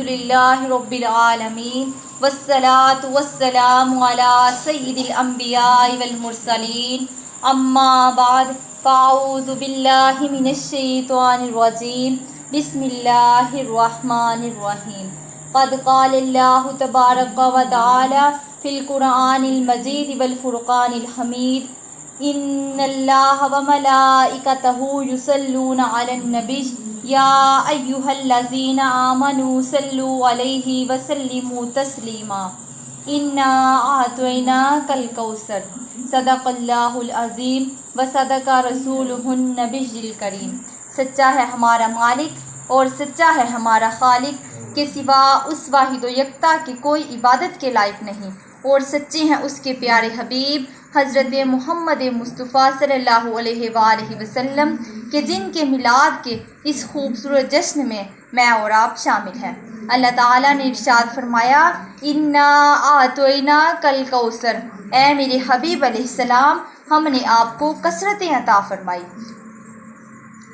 الحمدللہ رب العالمین والصلاة والسلام علی سید الانبیاء والمرسلین اما بعد فاعوذ باللہ من الشیطان الرجیم بسم اللہ الرحمن الرحیم قد قال اللہ تبارک و تعالی فی القرآن المجید والفرقان الحمید ان اللہ وملائکتہ یصلون علی النبی یا ایہا الذین آمنوا صلوا علیہ وسلموا تسلیما انا اعطیناک الکوثر صدق اللہ العظیم وصدق رسولہ النبی الکریم۔ سچا ہے ہمارا مالک اور سچا ہے ہمارا خالق کہ سوا اس واحد و یکتا کی کوئی عبادت کے لائق نہیں، اور سچے ہیں اس کے پیارے حبیب حضرت محمد مصطفیٰ صلی اللہ علیہ وآلہ وسلم کہ جن کے میلاد کے اس خوبصورت جشن میں اور آپ شامل ہیں۔ اللہ تعالیٰ نے ارشاد فرمایا انا اعطیناک الکوثر، اے میرے حبیب علیہ السلام ہم نے آپ کو کثرتیں عطا فرمائی۔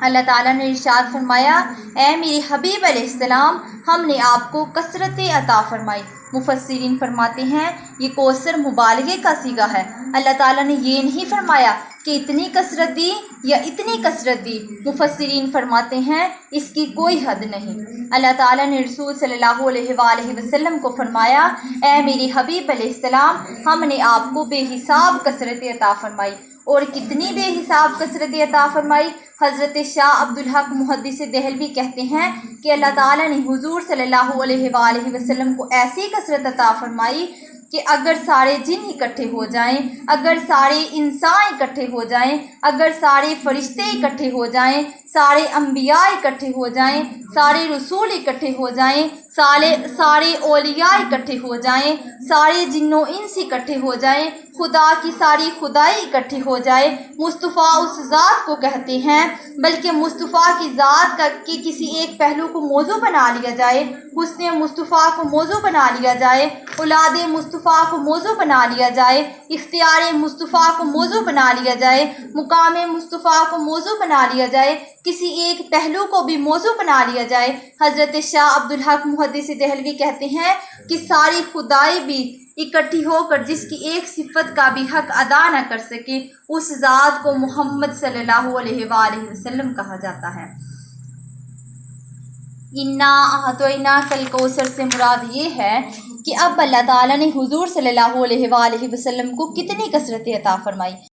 اللہ تعالیٰ نے ارشاد فرمایا اے میرے حبیب علیہ السلام ہم نے آپ کو کثرتیں عطا فرمائی۔ مفسرین فرماتے ہیں یہ کوثر مبالغے کا صیغہ ہے۔ اللہ تعالیٰ نے یہ نہیں فرمایا کہ اتنی کثرت دی یا اتنی کثرت دی، مفسرین فرماتے ہیں اس کی کوئی حد نہیں۔ اللہ تعالیٰ نے رسول صلی اللہ علیہ وآلہ وسلم کو فرمایا اے میرے حبیب علیہ السلام ہم نے آپ کو بے حساب کثرت عطا فرمائی، اور کتنی بے حساب کثرت عطا فرمائی۔ حضرت شاہ عبدالحق محدث دہلوی کہتے ہیں کہ اللہ تعالیٰ نے حضور صلی اللہ علیہ وآلہ وسلم کو ایسی کثرت عطا فرمائی کہ اگر سارے جن اکٹھے ہو جائیں، اگر سارے انسان اکٹھے ہو جائیں، اگر سارے فرشتے اکٹھے ہو جائیں، سارے انبیاء اکٹھے ہو جائیں، سارے رسول اکٹھے ہو جائیں، سارے اولیاء اکٹھے ہو جائیں، سارے جن و انس اکٹھے ہو جائیں، خدا کی ساری خدائی اکٹھی ہو جائے، مصطفیٰ اس ذات کو کہتے ہیں، بلکہ مصطفیٰ کی ذات کے کسی ایک پہلو کو موضوع بنا لیا جائے، حسن مصطفیٰ کو موضوع بنا لیا جائے، اولاد مصطفیٰ کو موضوع بنا لیا جائے، اختیار مصطفیٰ کو موضوع بنا لیا جائے، مقام مصطفیٰ کو موضوع بنا لیا جائے، کسی ایک پہلو کو بھی موضوع بنا لیا جائے۔ حضرت شاہ عبدالحق محدث دہلوی کہتے ہیں کہ ساری خدائی بھی اکٹھی ہو کر جس کی ایک صفت کا بھی حق ادا نہ کر سکے، اس ذات کو محمد صلی اللہ علیہ وآلہ وسلم کہا جاتا ہے۔ انا اعطیناک الکوثر سے مراد یہ ہے کہ اب اللہ تعالیٰ نے حضور صلی اللہ علیہ وآلہ وسلم کو کتنی کثرت عطا فرمائی۔